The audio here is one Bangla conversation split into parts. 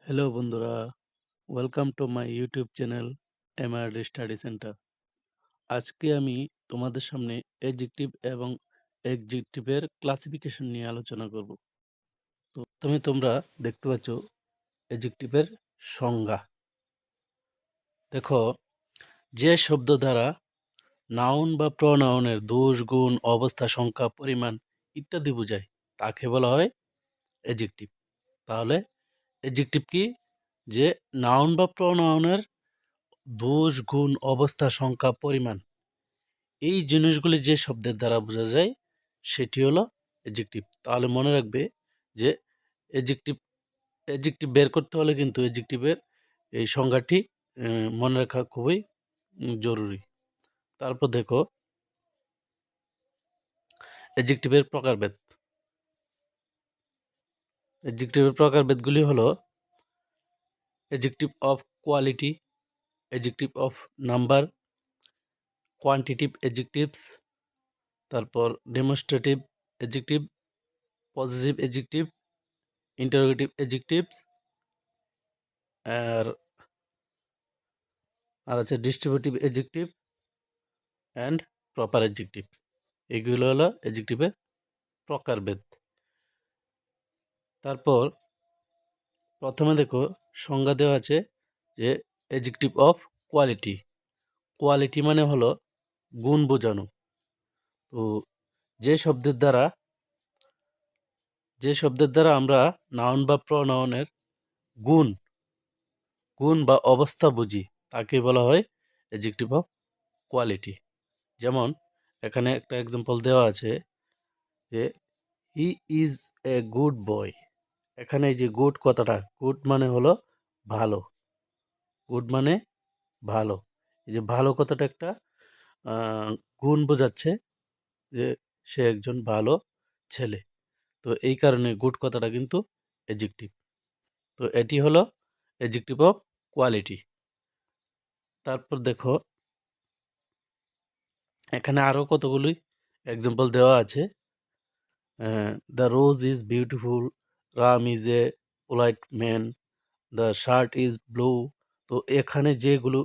হ্যালো বন্ধুরা, welcome to my YouTube channel MRD study centre. আজকে আমি তোমাদের সামনে এডজেক্টিভ এবং অ্যাডজেক্টিভের ক্লাসিফিকেশন নিয়ে আলোচনা করব। তো তোমরা দেখতে পাচ্ছ অ্যাডজেক্টিভের সংজ্ঞা। দেখো, যে শব্দ দ্বারা নাউন বা প্রনাউনের দোষ, গুণ, অবস্থা, সংখ্যা, পরিমাণ ইত্যাদি বোঝায় তাকে বলা হয় অ্যাডজেক্টিভ। তাহলে অ্যাডজেক্টিভ কি? যে নাউন বা প্রনাউনের দোষ, গুণ, অবস্থা, সংখ্যা, পরিমাণ এই জিনিসগুলি যে শব্দের দ্বারা বোঝা যায় সেটি হলো অ্যাডজেক্টিভ। তাহলে মনে রাখবে যে অ্যাডজেক্টিভ অ্যাডজেক্টিভ বের করতে হলে কিন্তু অ্যাডজেক্টিভের এই সংজ্ঞাটি মনে রাখা খুবই জরুরি। তারপর দেখো অ্যাডজেক্টিভের প্রকারভেদ। অ্যাডজেক্টিভের প্রকারভেদগুলি হলো adjective of quality, adjective of number, quantitative adjectives, তারপর demonstrative adjective, positive adjective, interrogative adjectives, আর আছে distributive adjective and proper adjective. এগুলো হলো অ্যাডজেক্টিভের প্রকারভেদ। তারপর প্রথমে দেখো সংজ্ঞা দেওয়া আছে যে অ্যাডজেক্টিভ অফ কোয়ালিটি। কোয়ালিটি মানে হলো গুণ বোঝানো। তো যে শব্দের দ্বারা আমরা নাউন বা প্রনাউনের গুণ গুণ বা অবস্থা বুঝি তাকে বলা হয় অ্যাডজেক্টিভ অফ কোয়ালিটি। যেমন এখানে একটা এক্সাম্পল দেওয়া আছে যে he is a good boy. এখানে এই যে গুড কথাটা, গুড মানে হলো ভালো, গুড মানে ভালো। এই যে ভালো কথাটা একটা গুণ বোঝাচ্ছে যে সে একজন ভালো ছেলে। তো এই কারণে গুড কথাটা কিন্তু অ্যাডজেক্টিভ। তো এটি হলো অ্যাডজেক্টিভ অফ কোয়ালিটি। তারপর দেখো এখানে আরও কতগুলি এক্সাম্পল দেওয়া আছে। The rose is beautiful, Ram is a polite man, the shirt is blue. তো এখানে যেগুলো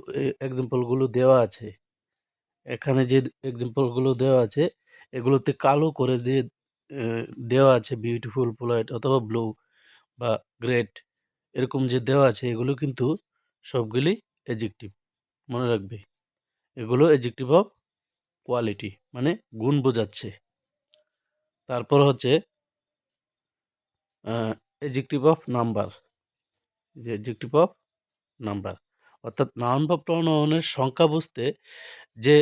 এক্সাম্পলগুলো দেওয়া আছে, এখানে যে এক্সাম্পলগুলো দেওয়া আছে এগুলোতে কালো করে দিয়ে দেওয়া আছে বিউটিফুল, পোলাইট অথবা ব্লু বা গ্রেট, এরকম যে দেওয়া আছে এগুলো কিন্তু সবগুলি অ্যাডজেক্টিভ। মনে রাখবে এগুলো অ্যাডজেক্টিভ অফ কোয়ালিটি, মানে গুণ বোঝাচ্ছে। তারপর হচ্ছে অ্যাডজেক্টিভ অফ নাম্বার। যে অ্যাডজেক্টিভ অফ নাম্বার অর্থাৎ নাউন বা প্রনাউনের সংখ্যা বুঝতে যে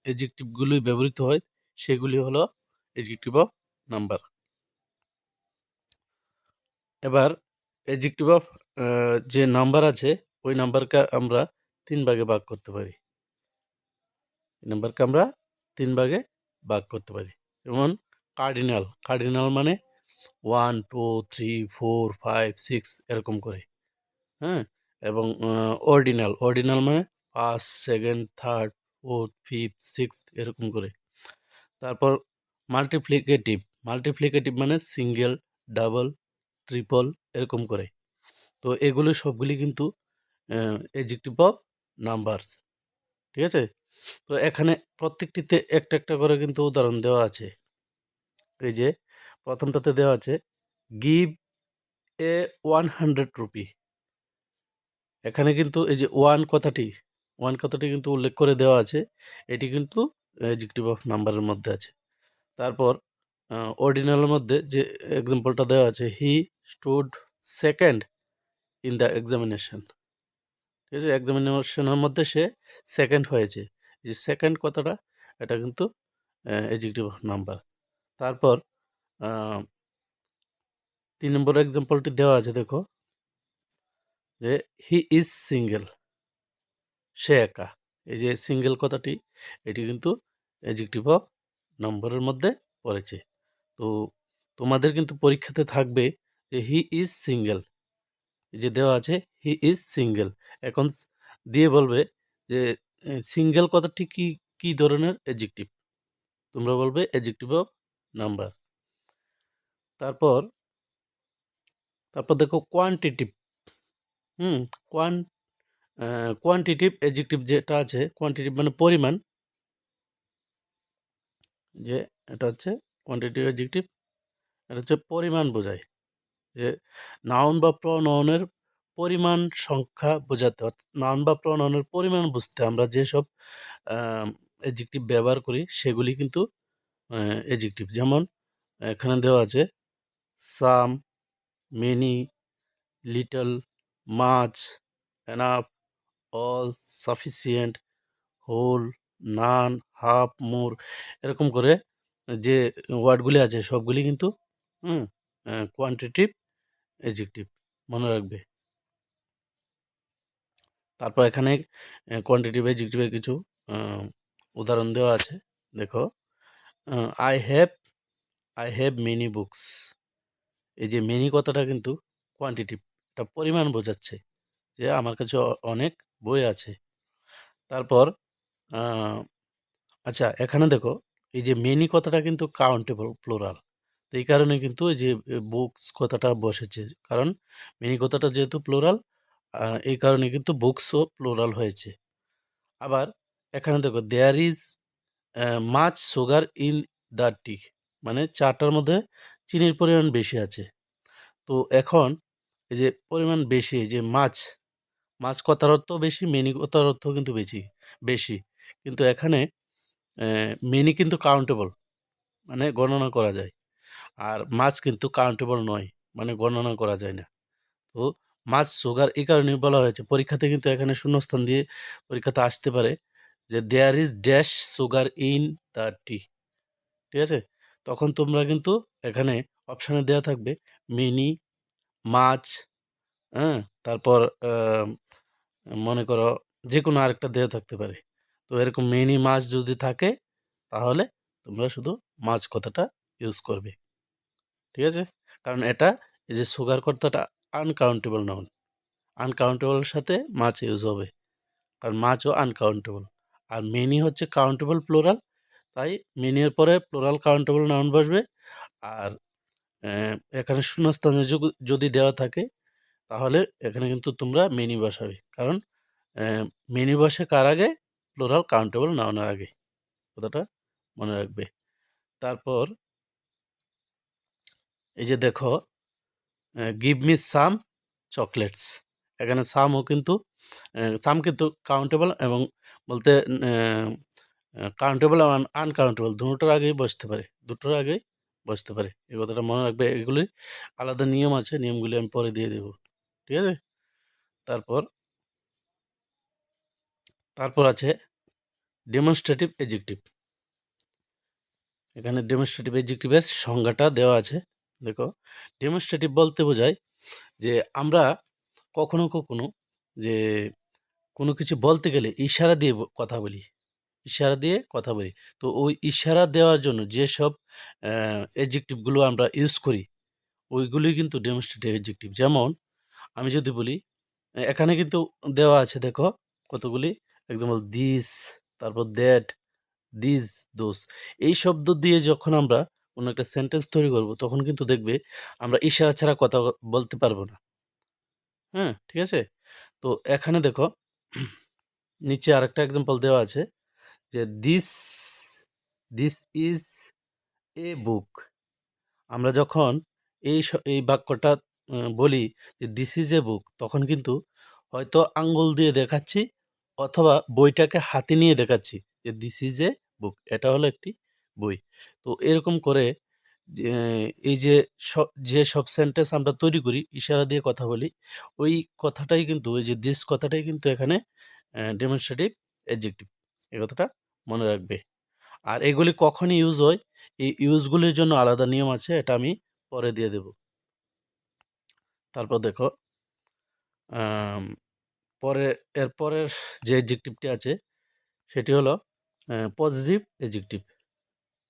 অ্যাডজেক্টিভগুলি ব্যবহৃত হয় সেগুলি হলো অ্যাডজেক্টিভ অফ নাম্বার। এবার অ্যাডজেক্টিভ অফ যে নাম্বার আছে ওই নাম্বারকে আমরা 3 ভাগে ভাগ করতে পারি। নাম্বারকে আমরা 3 ভাগে ভাগ করতে পারি। যেমন কার্ডিনাল, কার্ডিনাল মানে 1 2 3 4 5 6 এরকম করে, হ্যাঁ। এবং অর্ডিনাল, অর্ডিনাল মানে first, second, third, fourth, fifth, sixth এরকম করে। তারপর মাল্টিপ্লিকেটিভ, মাল্টিপ্লিকেটিভ মানে সিঙ্গেল, ডাবল, ট্রিপল এরকম করে। তো এগুলো সবগুলি কিন্তু অ্যাডজেক্টিভ অফ নাম্বারস, ঠিক আছে। তো এখানে প্রত্যেকটিতে একটা একটা করে কিন্তু উদাহরণ দেওয়া আছে। এই যে প্রথমটাতে দেওয়া আছে গিভ এ 100 রুপি। এখানে কিন্তু এই যে ওয়ান কথাটি কিন্তু উল্লেখ করে দেওয়া আছে, এটি কিন্তু অ্যাডজেক্টিভ অফ নাম্বারের মধ্যে আছে। তারপর অর্ডিনালের মধ্যে যে এক্সাম্পলটা দেওয়া আছে হি stood second in the examination, ঠিক আছে। এক্সামিনেশনের মধ্যে সে সেকেন্ড হয়েছে। এই যে সেকেন্ড কথাটা এটা কিন্তু অ্যাডজেক্টিভ অফ নাম্বার। তারপর 3 নম্বর এক্সাম্পলটি দেওয়া আছে, দেখো যে হি ইজ সিঙ্গেল, সে একা। এই যে সিঙ্গেল কথাটি এটি কিন্তু অ্যাডজেক্টিভ অফ নম্বরের মধ্যে পড়েছে। তো তোমাদের কিন্তু পরীক্ষাতে থাকবে যে হি ইজ সিঙ্গেল, এই যে দেওয়া আছে হি ইজ সিঙ্গেল। এখন দিয়ে বলবে যে সিঙ্গেল কথাটি কি কি ধরনের অ্যাডজেক্টিভ, তোমরা বলবে অ্যাডজেক্টিভ অফ নাম্বার। তারপর তারপর দেখো কোয়ান্টিটিভ। হুম কোয়ান কোয়ান্টিটিভ অ্যাডজেক্টিভ যেটা আছে, কোয়ান্টিটিভ মানে পরিমাণ, যে এটা হচ্ছে কোয়ান্টিটিভ অ্যাডজেক্টিভ, এটা হচ্ছে পরিমাণ বোঝায়, যে নাউন বা প্রনাউনের পরিমাণ সংখ্যা বোঝাতে, নাউন বা প্রনাউনের পরিমাণ বুঝতে আমরা যেসব অ্যাডজেক্টিভ ব্যবহার করি সেগুলি কিন্তু অ্যাডজেক্টিভ। যেমন এখানে দেওয়া আছে some, many, little, much, enough, all, sufficient, whole, none, half, more, এরকম করে যে ওয়ার্ডগুলি আছে সবগুলি কিন্তু কোয়ান্টিটিভ অ্যাডজেক্টিভ, মনে রাখবে। তারপর এখানে কোয়ান্টিটিভ অ্যাডজেক্টিভের কিছু উদাহরণ দেওয়া আছে। দেখো, আই হ্যাভ মেনি বুকস। এই যে মেনি কথাটা কিন্তু কোয়ান্টিটিভ, এটা পরিমাণ বোঝাচ্ছে যে আমার কাছে অনেক বই আছে। তারপর আচ্ছা, এখানে দেখো এই যে মেনি কথাটা কিন্তু কাউন্টেবল প্লোরাল, তো এই কারণে কিন্তু এই যে বুকস কথাটা বসেছে, কারণ মেনি কথাটা যেহেতু প্লোরাল, এই কারণে কিন্তু বুকসও প্লোরাল হয়েছে। আবার এখানে দেখো there is much sugar in the tea, মানে চাটার মধ্যে চিনির পরিমাণ বেশি আছে। তো এখন এই যে পরিমাণ বেশি, এই যে মাছ, মাছ কথার অর্থ বেশি, মেনি কথার অর্থ কিন্তু বেশি বেশি, কিন্তু এখানে মেনি কিন্তু কাউন্টেবল, মানে গণনা করা যায়, আর মাছ কিন্তু কাউন্টেবল নয়, মানে গণনা করা যায় না। তো মাছ সুগার এই কারণে বলা হয়েছে, পরীক্ষাতে কিন্তু এখানে শূন্যস্থান দিয়ে পরীক্ষাতে আসতে পারে যে there is dash sugar in the tea, ঠিক আছে? তখন তোমরা কিন্তু এখানে অপশানে দেওয়া থাকবে মিনি, মাছ, হ্যাঁ, তারপর মনে করো যে কোনো আরেকটা দেওয়া থাকতে পারে। তো এরকম মিনি মাছ যদি থাকে তাহলে তোমরা শুধু মাছ কথাটা ইউজ করবে, ঠিক আছে? কারণ এটা, এই যে সুগার কথাটা আনকাউন্টেবল নাউন, আনকাউন্টেবলের সাথে মাছ ইউজ হবে, কারণ মাছও আনকাউন্টেবল। আর মেনি হচ্ছে কাউন্টেবল প্লোরাল, তাই মেনির পরে প্লোরাল কাউন্টেবল নাউন বসবে। আর এখানে শূন্যস্থানে যদি দেওয়া থাকে তাহলে এখানে কিন্তু তোমরা মেনি বসাবে, কারণ মেনি বসে কার আগে? প্লোরাল কাউন্টেবল নাউনের আগে, কথাটা মনে রাখবে। তারপর এই যে দেখো, গিভ মি সাম চকলেটস, এখানে সামও কিন্তু সাম কিন্তু কাউন্টেবল এবং বলতে কাউন্টেবল এবং আনকাউন্টেবল দুটোর আগেই বসতে পারে, দুটোর আগেই বসতে পারে, এই কথাটা মনে রাখবে। এগুলি আলাদা নিয়ম আছে, নিয়মগুলি আমি পরে দিয়ে দেব, ঠিক আছে? তারপর তারপর আছে ডেমনস্ট্রেটিভ এডজেক্টিভ। এখানে ডেমনস্ট্রেটিভ এডজেক্টিভের সংজ্ঞাটা দেওয়া আছে। দেখো, ডেমনস্ট্রেটিভ বলতে বোঝায় যে আমরা কখনো কখনো যে কোনো কিছু বলতে গেলে ইশারা দিয়ে কথা বলি, ইশারা দিয়ে কথা বলি। তো ওই ইশারা দেওয়ার জন্য যেসব এডজেক্টিভগুলো আমরা ইউজ করি ওইগুলি কিন্তু ডেমনস্ট্রেটিভ এডজেক্টিভ। যেমন আমি যদি বলি, এখানে কিন্তু দেওয়া আছে দেখো কতগুলি এক্সাম্পল, দিস, তারপর দ্যাট, দিস, দোস, এই শব্দ দিয়ে যখন আমরা কোনো একটা সেন্টেন্স তৈরি করব তখন কিন্তু দেখবে আমরা ইশারা ছাড়া কথা বলতে পারবো না। হ্যাঁ, ঠিক আছে? তো এখানে দেখো নিচে আরেকটা এক্সাম্পল দেওয়া আছে যে দিস দিস ইজ এ বুক। আমরা যখন এই বাক্যটা বলি যে দিস ইজ এ বুক, তখন কিন্তু হয়তো আঙ্গুল দিয়ে দেখাচ্ছি অথবা বইটাকে হাতে নিয়ে দেখাচ্ছি যে দিস ইজ এ বুক, এটা হলো একটি বই। তো এরকম করে যে এই যে যে সব সেন্টেন্স আমরা তৈরি করি ইশারা দিয়ে কথা বলি, ওই কথাটাই কিন্তু, ওই যে দিস কথাটাই কিন্তু এখানে ডেমনস্ট্রেটিভ অ্যাডজেক্টিভ, এই কথাটা মনে রাখবে। আর এগুলি কখন ইউজ হয়, এই ইউজগুলির জন্য আলাদা নিয়ম আছে, এটা আমি পরে দিয়ে দেব। তারপর দেখো, আম, পরে এরপরের যে অ্যাডজেক্টিভটি আছে সেটি হলো পজিটিভ অ্যাডজেক্টিভ।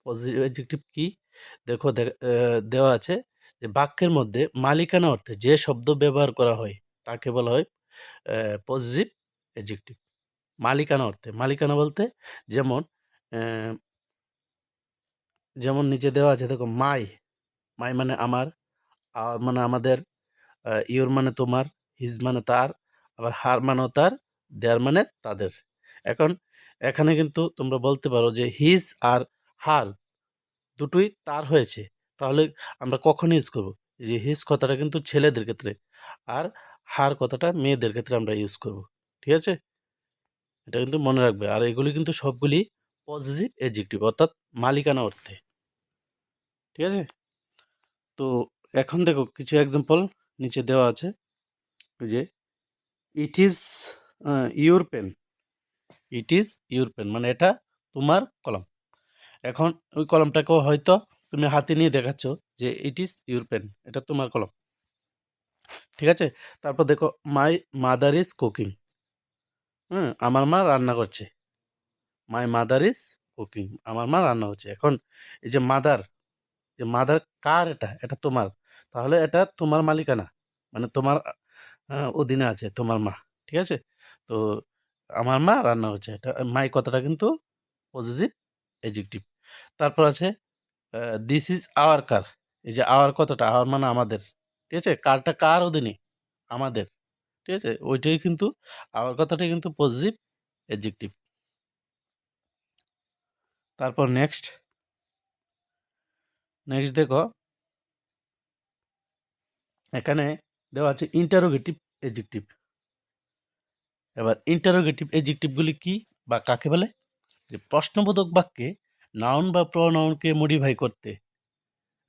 পজিটিভ অ্যাডজেক্টিভ কি? দেখো দেওয়া আছে যে বাক্যের মধ্যে মালিকানা অর্থে যে শব্দ ব্যবহার করা হয় তাকে বলা হয় পজিটিভ অ্যাডজেক্টিভ। মালিকানা অর্থে, মালিকানা বলতে যেমন আহ, যেমন নিচে দেওয়া আছে দেখো, মাই, মাই মানে আমার, আর মানে আমাদের, ইউর মানে তোমার, হিজ মানে তার, আবার হার মানেও তার, দেয়ার মানে তাদের। এখন এখানে কিন্তু তোমরা বলতে পারো যে হিজ আর হার দুটোই তার হয়েছে, তাহলে আমরা কখন ইউজ করব? এই যে হিজ কথাটা কিন্তু ছেলেদের ক্ষেত্রে, আর হার কথাটা মেয়েদের ক্ষেত্রে আমরা ইউজ করব। ঠিক আছে, এটা কিন্তু মনে রাখবে। আর এগুলি কিন্তু সবগুলি পজিটিভ এডজেক্টিভ, অর্থাৎ মালিকানা অর্থে। ঠিক আছে, তো এখন দেখো কিছু এক্সাম্পল নিচে দেওয়া আছে। যে it is your pen, it is your pen মানে এটা তোমার কলম। এখন ওই কলমটাকেও হয়তো তুমি হাতে নিয়ে দেখাচ্ছ যে ইট ইজ ইউর পেন, এটা তোমার কলম। ঠিক আছে, তারপর দেখো মাই মাদার ইজ কুকিং, আমার মা রান্না করছে। মাই মাদার ইজ কুকিং, আমার মা রান্না হচ্ছে। এখন এই যে মাদার, যে মাদার কার, এটা এটা তোমার, তাহলে এটা তোমার মালিকানা, মানে তোমার অধীনে আছে তোমার মা। ঠিক আছে, তো আমার মা রান্না হচ্ছে, এটা মাই কথাটা কিন্তু পজিটিভ এডজেক্টিভ। তারপর আছে দিস ইজ আওয়ার কার, এই যে আওয়ার কথাটা, আওয়ার মানে আমাদের। ঠিক আছে, কারটা কার অধীনে? আমাদের। ঠিক আছে, ওইটাই কিন্তু আওয়ার কথাটাই কিন্তু পজিটিভ এডজেক্টিভ। তারপর নেক্সট দেখো, এখানে দেওয়া আছে ইন্টারোগেটিভ এডজেক্টিভ। এবার ইন্টারোগেটিভ এডজেক্টিভগুলি কি বা কাকে বলে? যে প্রশ্নবোধক বাক্যে নাউন বা প্রনাউনকে মডিফাই করতে,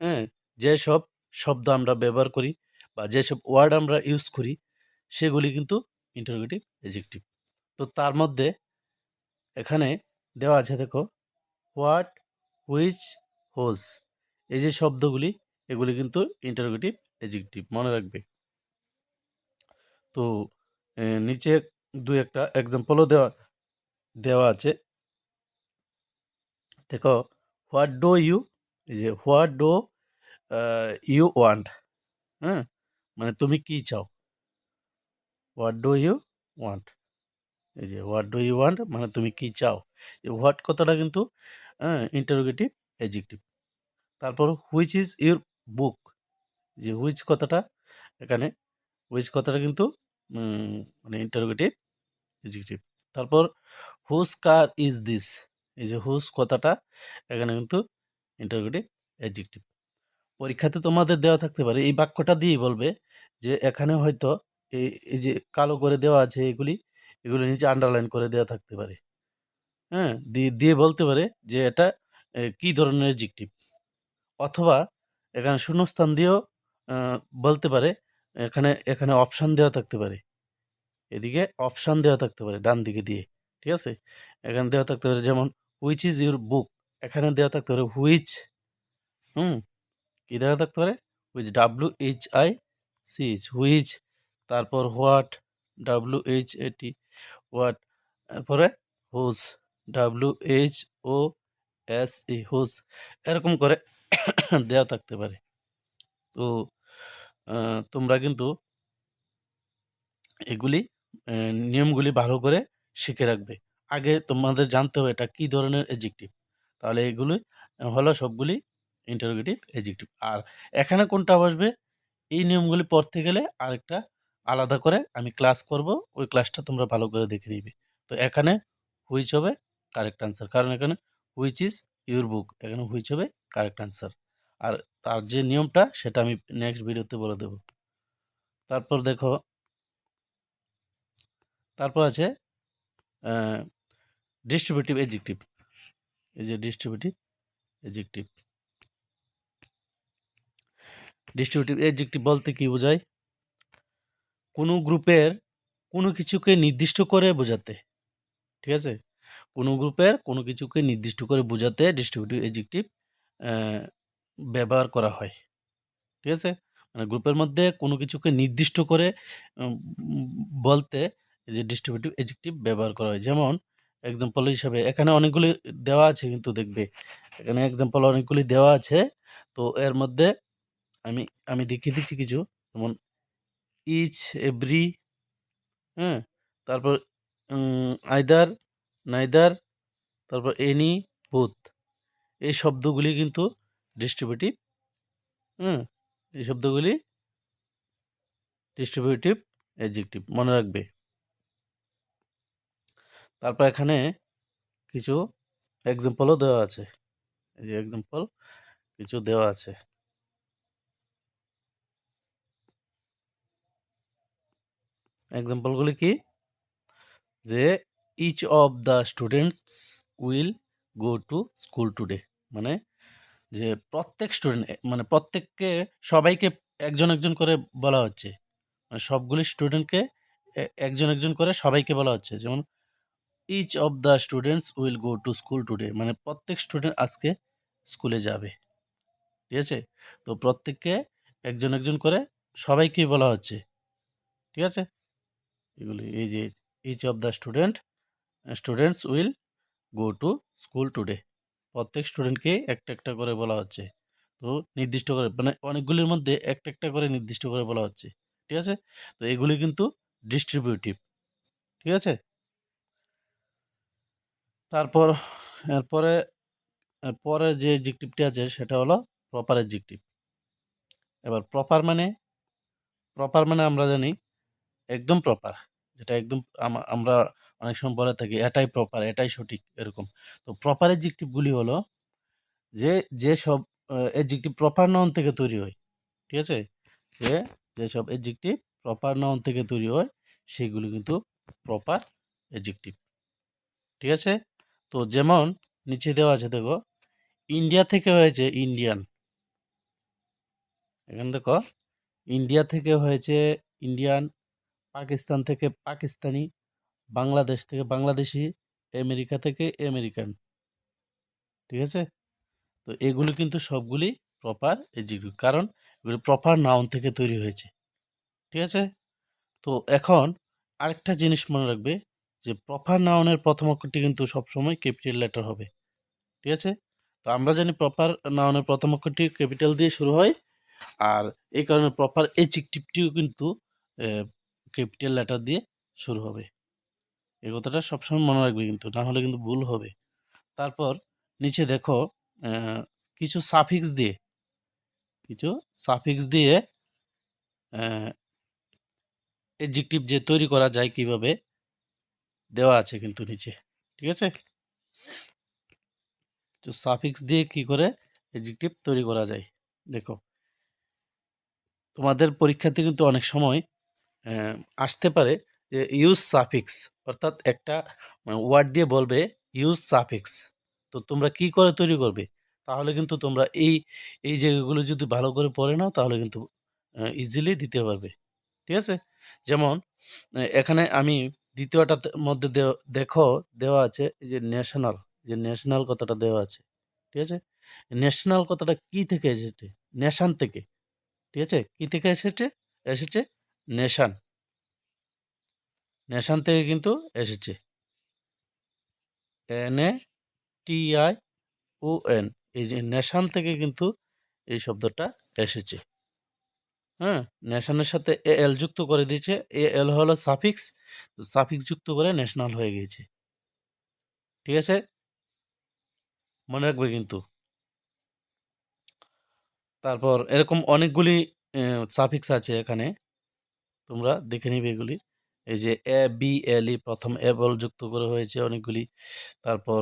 হ্যাঁ, যেসব শব্দ আমরা ব্যবহার করি বা যেসব ওয়ার্ড আমরা ইউজ করি, সেগুলি কিন্তু ইন্টারোগেটিভ এডজেক্টিভ। তো তার মধ্যে এখানে দেওয়া আছে দেখো, হোয়াট, হুইচ, হোজ, এই যে শব্দগুলি, এগুলি কিন্তু ইন্টারোগেটিভ এডজেক্টিভ, মনে রাখবে। তো নিচে দু একটা এক্সাম্পলও দেওয়া দেওয়া আছে। দেখো, হোয়াট ডো ইউ, এই যে হোয়াট ডো ইউ ওয়ান্ট, হ্যাঁ, মানে তুমি কি চাও। হোয়াট ডু ইউ ওয়ান্ট, এই যে হোয়াট ডু ইউ ওয়ান্ট মানে তুমি কি চাও। এই হোয়াট কথাটা কিন্তু ইন্টারোগেটিভ এডজেক্টিভ। তারপর হুইচ ইজ ইউর বুক, যে হুইচ কথাটা, এখানে হুইচ কথাটা কিন্তু মানে ইন্টারোগেটিভ এডজেক্টিভ। তারপর হুজ কার ইজ দিস, এই যে হুজ কথাটা এখানে কিন্তু ইন্টারোগেটিভ এডজেক্টিভ। পরীক্ষাতে তোমাদের দেওয়া থাকতে পারে, এই বাক্যটা দিয়েই বলবে যে এখানে হয়তো এই এই যে কালো করে দেওয়া আছে এগুলি, এগুলি নিচে আন্ডারলাইন করে দেওয়া থাকতে পারে। হ্যাঁ, দিয়ে দিয়ে বলতে পারে যে এটা কি ধরনের অ্যাডজেক্টিভ, অথবা এখানে শূন্যস্থান দিয়েও বলতে পারে। এখানে এখানে অপশান দেওয়া থাকতে পারে, এদিকে অপশান দেওয়া থাকতে পারে ডান দিকে দিয়ে। ঠিক আছে, এখানে দেওয়া থাকতে পারে যেমন হুইচ ইজ ইউর বুক, এখানে দেওয়া থাকতে পারে হুইচ, হুম, কি দেওয়া থাকতে পারে, হুইচ, WHICH, হুইচ। তারপর হোয়াট, WHAT, হোয়াট। তারপরে হুজ, WHOSE, হুজ। এরকম করে দেওয়া থাকতে পারে। তো তোমরা কিন্তু এগুলি নিয়মগুলি ভালো করে শিখে রাখবে। আগে তোমাদের জানতে হবে এটা কী ধরনের অ্যাডজেক্টিভ, তাহলে এগুলি হলো সবগুলি ইন্টারোগেটিভ অ্যাডজেক্টিভ। আর এখানে কোনটা বসবে, এই নিয়মগুলি পড়তে গেলে আরেকটা আলাদা করে আমি ক্লাস করব, ওই ক্লাসটা তোমরা ভালো করে দেখে নিবে। তো এখানে হুইচ হবে কারেক্ট আনসার, কারণ এখানে হুইচ ইজ ইউর বুক, এখানে হুইচ হবে কারেক্ট আনসার। আর তার যে নিয়মটা সেটা আমি নেক্সট ভিডিওতে বলে দেব। তারপর দেখো, তারপর আছে ডিস্ট্রিবিউটিভ এডজেক্টিভ। এই যে ডিস্ট্রিবিউটিভ এডজেক্টিভ, ডিস্ট্রিবিউটিভ এডজেক্টিভ বলতে কি বোঝায়? কোনো গ্রুপের কোনো কিছুকে নির্দিষ্ট করে বোঝাতে। ঠিক আছে, কোনো গ্রুপের কোনো কিছুকে নির্দিষ্ট করে বোঝাতে ডিস্ট্রিবিউটিভ এডজেক্টিভ ব্যবহার করা হয়। ঠিক আছে, মানে গ্রুপের মধ্যে কোনো কিছুকে নির্দিষ্ট করে উম, বলতে এই যে ডিস্ট্রিবিউটিভ এডজেক্টিভ ব্যবহার করা হয়। যেমন এক্সাম্পল হিসাবে এখানে অনেকগুলি দেওয়া আছে, কিন্তু দেখবে এখানে এক্সাম্পল অনেকগুলি দেওয়া আছে। তো এর মধ্যে আমি আমি দেখিয়ে দিচ্ছি কিছু, যেমন ইচ, এভরি, হ্যাঁ, তারপর আইদার, নাইদার, তারপর এনি, বোথ, এই শব্দগুলি কিন্তু ডিস্ট্রিবিউটিভ। হুম, এই শব্দগুলি ডিস্ট্রিবিউটিভ অ্যাডজেক্টিভ মনে রাখবে। তারপর এখানে কিছু এক্সাম্পলও দেওয়া আছে, এই যে এক্সাম্পল কিছু দেওয়া আছে। এক্সাম্পলগুলি কি, যে each of the students will go to school today, মানে যে প্রত্যেক স্টুডেন্ট, মানে প্রত্যেককে, সবাইকে একজন একজন করে বলা হচ্ছে, মানে সবগুলি স্টুডেন্টকে একজন একজন করে সবাইকে বলা হচ্ছে। যেমন each of the students will go to school today, মানে প্রত্যেক স্টুডেন্ট আজকে স্কুলে যাবে। ঠিক আছে, তো প্রত্যেককে একজন একজন করে সবাইকেই বলা হচ্ছে। ঠিক আছে, এগুলি এই যে each of the students will go to school today, প্রত্যেক স্টুডেন্টকে একটা একটা করে বলা হচ্ছে। তো নির্দিষ্ট করে, মানে অনেকগুলির মধ্যে একটা একটা করে নির্দিষ্ট করে বলা হচ্ছে। ঠিক আছে, তো এগুলি কিন্তু ডিস্ট্রিবিউটিভ। ঠিক আছে, তারপর এরপরে পরের যে এডজেক্টিভটি আছে সেটা হলো প্রপার এডজেক্টিভ। এবার প্রপার মানে আমরা জানি একদম প্রপার, যেটা একদম আমরা অনেক সময় বলে থাকি এটাই প্রপার, এটাই সঠিক, এরকম। তো প্রপার এডজেক্টিভগুলি হলো যে যেসব এডজেক্টিভ প্রপার নাউন থেকে তৈরি হয়। ঠিক আছে, যে যেসব এডজেক্টিভ প্রপার নাউন থেকে তৈরি হয় সেগুলি কিন্তু প্রপার এডজেক্টিভ। ঠিক আছে, তো যেমন নিচে দেওয়া আছে, দেখো ইন্ডিয়া থেকে হয়েছে ইন্ডিয়ান, এখানে দেখো ইন্ডিয়া থেকে হয়েছে ইন্ডিয়ান, পাকিস্তান থেকে পাকিস্তানি, বাংলাদেশ থেকে বাংলাদেশি, আমেরিকা থেকে আমেরিকান। ঠিক আছে, তো এগুলি কিন্তু সবগুলি প্রপার এডজেক্টিভ, কারণ এগুলি প্রপার নাউন থেকে তৈরি হয়েছে। ঠিক আছে, তো এখন আরেকটা জিনিস মনে রাখবে, যে প্রপার নাউনের প্রথম অক্ষরটি কিন্তু সবসময় ক্যাপিটাল লেটার হবে। ঠিক আছে, তো আমরা জানি প্রপার নাউনের প্রথম অক্ষরটি ক্যাপিটাল দিয়ে শুরু হয়, আর এই কারণে প্রপার এডজেক্টিভটিও কিন্তু ক্যাপিটাল লেটার দিয়ে শুরু হবে। এই কথাটা সবসময় মনে রাখবে, কিন্তু না হলে কিন্তু ভুল হবে। তারপর নিচে দেখো কিছু সাফিক্স দিয়ে এডজেক্টিভ যে তৈরি করা যায় কিভাবে দেওয়া আছে কিন্তু নিচে। ঠিক আছে, তো সাফিক্স দিয়ে কি করে এডজেক্টিভ তৈরি করা যায় দেখো। তোমাদের পরীক্ষাতে কিন্তু অনেক সময় আসতে পারে যে ইউজ সাফিক্স, অর্থাৎ একটা ওয়ার্ড দিয়ে বলবে ইউজ সাফিক্স, তো তোমরা কি করে তৈরি করবে, তাহলে কিন্তু তোমরা এই এই জায়গাগুলো যদি ভালো করে পড়ে নাও তাহলে কিন্তু ইজিলি দিতে পারবে। ঠিক আছে, যেমন এখানে আমি দ্বিতীয়টার মধ্যে দেখো দেওয়া আছে এই যে ন্যাশনাল, যে ন্যাশনাল কথাটা দেওয়া আছে। ঠিক আছে, ন্যাশনাল কথাটা কি থেকে এসেছে, নেশান থেকে। ঠিক আছে, কি থেকে এসেছে, এসেছে নেশান, নেশান থেকে কিন্তু এসেছে, NATION, এই যে নেশান থেকে কিন্তু এই শব্দটা এসেছে। হ্যাঁ, নেশানের সাথে AL যুক্ত করে দিয়েছে, AL হলো সাফিক্স, সাফিক্স যুক্ত করে ন্যাশনাল হয়ে গিয়েছে। ঠিক আছে, মনে রাখবে কিন্তু। তারপর এরকম অনেকগুলি সাফিক্স আছে এখানে, তোমরা দেখে নিবে এগুলি। এই যে ABLE, প্রথম এবল যুক্ত করে হয়েছে অনেকগুলি, তারপর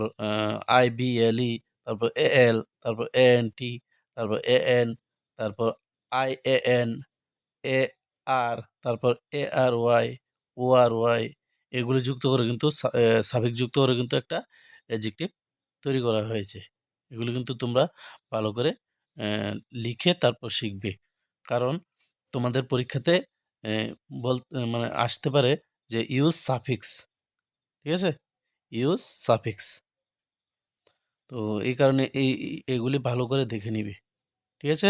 IBLE, তারপর AL, তারপর ANT, তারপর AN, তারপর IAN, AR, তারপর ARY, ORY, এগুলি যুক্ত করে কিন্তু সাফিক্স যুক্ত করে কিন্তু একটা অ্যাডজেক্টিভ তৈরি করা হয়েছে। এগুলো কিন্তু তোমরা ভালো করে লিখে তারপর শিখবে, কারণ তোমাদের পরীক্ষাতে মানে আসতে পারে যে ইউজ সাফিক্স। ঠিক আছে, ইউজ সাফিক্স, তো এই কারণে এগুলি ভালো করে দেখে নিবে। ঠিক আছে।